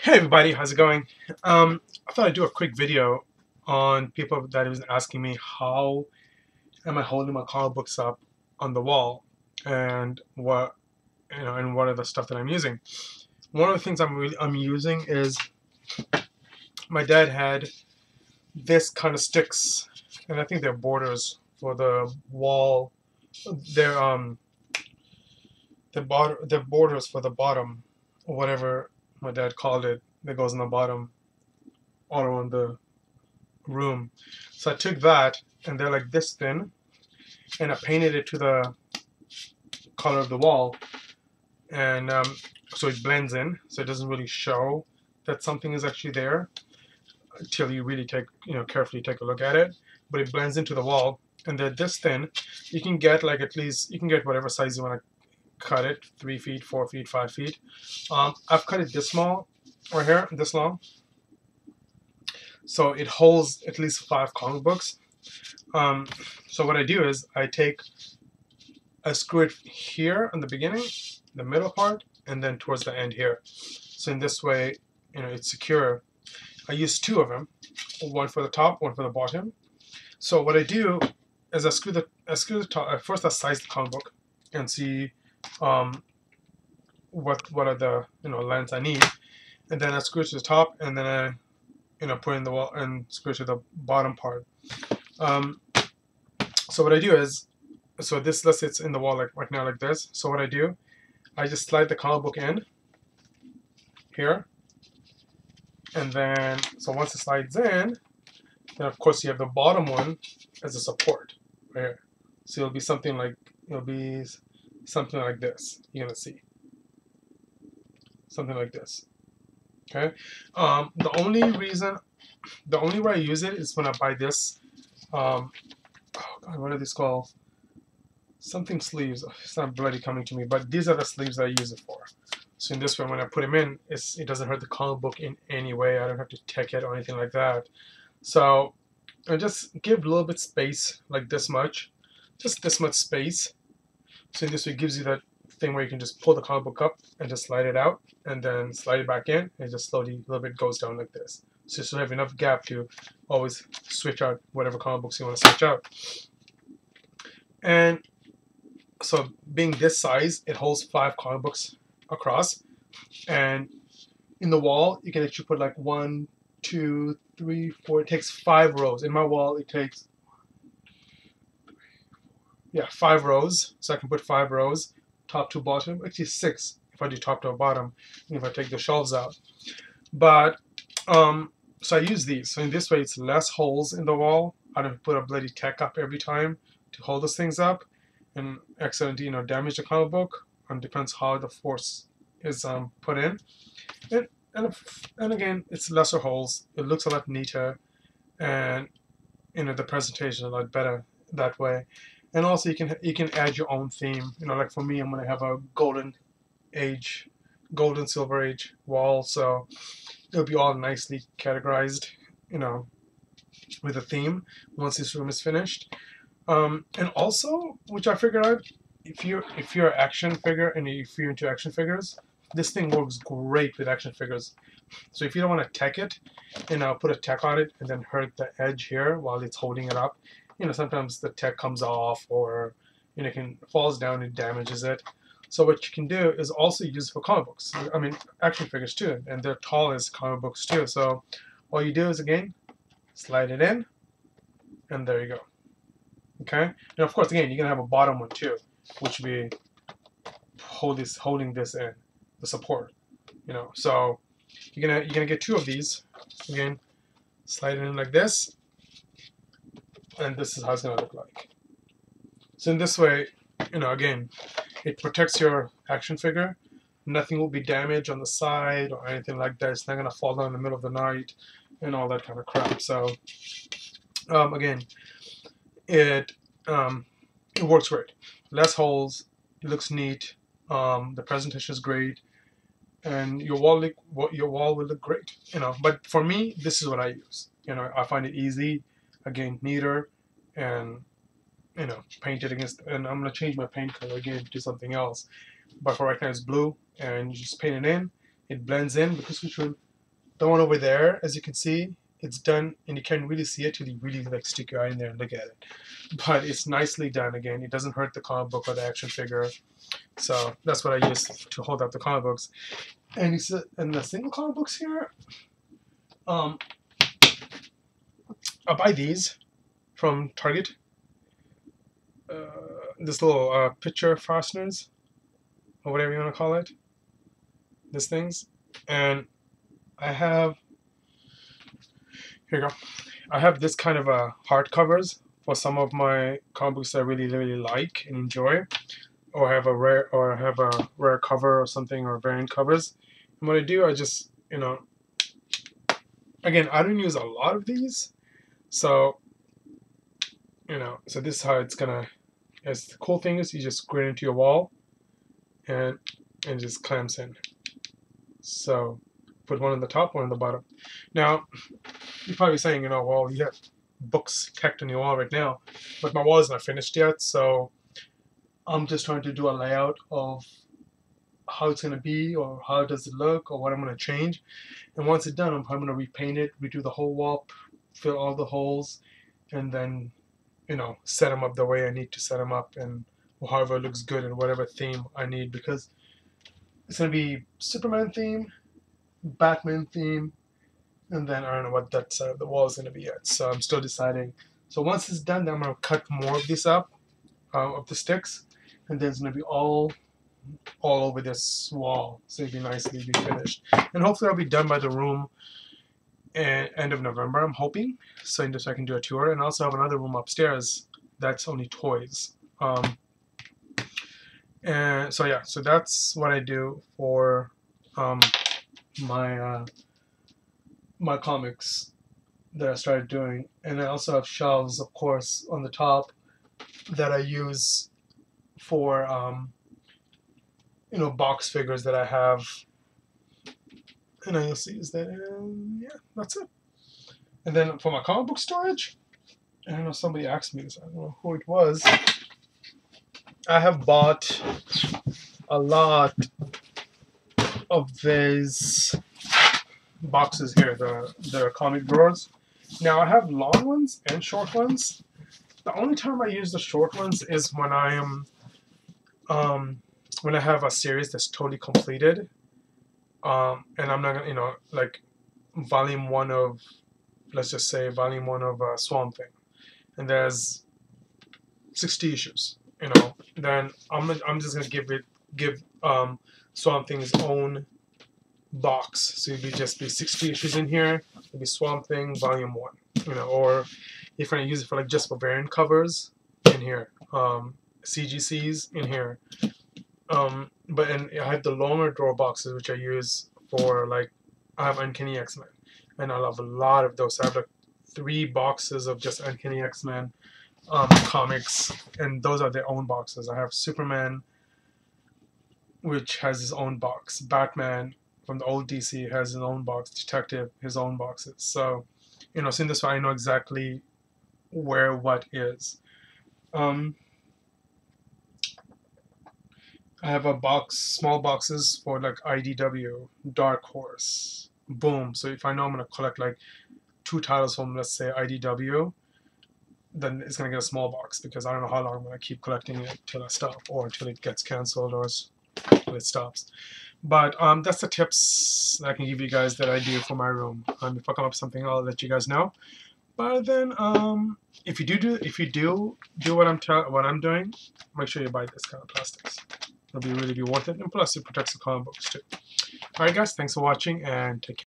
Hey everybody, how's it going? I thought I'd do a quick video on people that was asking me how am I holding my comic books up on the wall and what are the stuff that I'm using. One of the things I'm using is my dad had this kind of sticks, and I think they're borders for the wall. They're they're borders for the bottom, or whatever my dad called it, that goes in the bottom all around the room. So I took that, and they're like this thin, and I painted it to the color of the wall, and so it blends in, so it doesn't really show that something is actually there until you really carefully take a look at it. But it blends into the wall, and they're this thin. You can get like at least you can get whatever size you want to cut it, 3 feet, 4 feet, 5 feet. I've cut it this small, right here, this long, so it holds at least 5 comic books. So what I do is I screw it here in the beginning, the middle part, and then towards the end here. So in this way, it's secure. I use 2 of them, one for the top, one for the bottom. So what I do is I screw the top. First, I size the comic book and see what are the lengths I need, and then I screw it to the top, and then I put in the wall and screw it to the bottom part. So what I do is, so this, let's say it's in the wall like right now like this. So what I do, I just slide the comic book in here, and then so once it slides in, then of course you have the bottom one as a support right here. So it'll be something like this. You're gonna see something like this. Okay. The only way I use it is when I buy this. Oh God, what are these called? Something sleeves. It's not bloody coming to me, but these are the sleeves that I use it for. So in this way, when I put them in, it doesn't hurt the comic book in any way. I don't have to tack it or anything like that. So I just give a little bit space, like this much, just this much space. So in this way, it gives you that thing where you can just pull the comic book up and just slide it out, and then slide it back in, and just slowly a little bit goes down like this. So you have enough gap to always switch out whatever comic books you want to switch out. And so being this size, it holds 5 comic books across, and in the wall you can actually put like 1, 2, 3, 4. It takes 5 rows. In my wall, it takes 5 rows. So I can put 5 rows, top to bottom. Actually 6 if I do top to bottom, and if I take the shelves out. But so I use these. So in this way, it's less holes in the wall. I don't put a bloody tack up every time to hold those things up and accidentally damage the comic book. And depends how the force is put in. And again, it's lesser holes. It looks a lot neater, and the presentation a lot better that way. And also you can add your own theme. Like for me, I'm gonna have a golden silver age wall, so it'll be all nicely categorized, with a theme once this room is finished. And also, which I figured out, if you're an action figure and if you're into action figures, this thing works great with action figures. So if you don't want to tack it, put a tack on it and then hurt the edge here while it's holding it up. Sometimes the tack comes off, or falls down and damages it. So what you can do is also use it for comic books. I mean, action figures too, and they're tall as comic books too. So all you do is, again, slide it in, and there you go. Okay, and of course, again, you're gonna have a bottom one too, which will be holding this in, the support. So you're gonna get 2 of these. Again, slide it in like this, and this is how it's gonna look like. So in this way, again, it protects your action figure. Nothing will be damaged on the side or anything like that. It's not gonna fall down in the middle of the night and all that kind of crap. So again, it works great. Less holes. It looks neat. The presentation is great, and your wall will look great. But for me, this is what I use. I find it easy. Again, neater, and paint it against. And I'm gonna change my paint color again to something else. But for right now, it's blue, and you just paint it in. It blends in because The one over there, as you can see, it's done, and you can't really see it till you really like stick your eye in there and look at it. But it's nicely done. Again, it doesn't hurt the comic book or the action figure. So that's what I use to hold up the comic books. And it's and the single comic books here. I buy these from Target. This little picture fasteners, or whatever you want to call it. These things, and I have. Here you go. I have this kind of hardcovers for some of my comic books that I really like and enjoy, or have a rare cover or something, or variant covers. And what I do, I just, you know, again, I don't use a lot of these, so, you know, so this is how it's gonna. As the cool thing is, you just screw it into your wall, and it just clamps in. So put one on the top, one on the bottom. Now, you're probably saying, you know, well, you have books tacked on your wall right now, but my wall is not finished yet, so I'm just trying to do a layout of how it's going to be, or how does it look, or what I'm going to change. And once it's done, I'm probably going to repaint it, redo the whole wall, fill all the holes, and then, you know, set them up the way I need to set them up, and however it looks good, and whatever theme I need, because it's going to be Superman theme, Batman theme, and then I don't know what that side of the wall is going to be yet, so I'm still deciding. So once it's done, then I'm going to cut more of this up, of the sticks, and then it's going to be all over this wall, so it'll be nicely be finished. And hopefully I'll be done by the room end of November, I'm hoping, so I can do a tour. And I also have another room upstairs that's only toys. And so yeah, so that's what I do for my my comics that I started doing. And I also have shelves, of course, on the top that I use for you know, box figures that I have. And I also use that, and yeah, that's it. And then for my comic book storage, I know somebody asked me this, I don't know who it was. I have bought a lot of these boxes here, the comic drawers. Now I have long ones and short ones. The only time I use the short ones is when I am when I have a series that's totally completed. And I'm not gonna, you know, like volume 1 of, let's just say volume 1 of Swamp Thing, and there's 60 issues, you know, then I'm just gonna give Swamp Thing his own box. So it'd just be 60 issues in here. It'd be Swamp Thing volume 1, you know, or if I use it for like just for variant covers in here, CGCs in here. But I have the longer drawer boxes, which I use for, like, I have Uncanny X-Men, and I love a lot of those. I have like 3 boxes of just Uncanny X-Men comics, and those are their own boxes. I have Superman, which has his own box. Batman from the old DC has his own box. Detective, his own boxes. So, you know, so in this way I know exactly where what is. I have a box, small boxes for like IDW, Dark Horse, Boom. So if I know I'm gonna collect like 2 titles from, let's say, IDW, then it's gonna get a small box, because I don't know how long I'm gonna keep collecting it till I stop, or until it gets canceled, or till it stops. But that's the tips that I can give you guys that I do for my room. If I come up with something, I'll let you guys know. But then, if you do what I'm doing, make sure you buy this kind of plastics. It'll really be worth it, and plus it protects the comic books too. Alright guys, thanks for watching, and take care.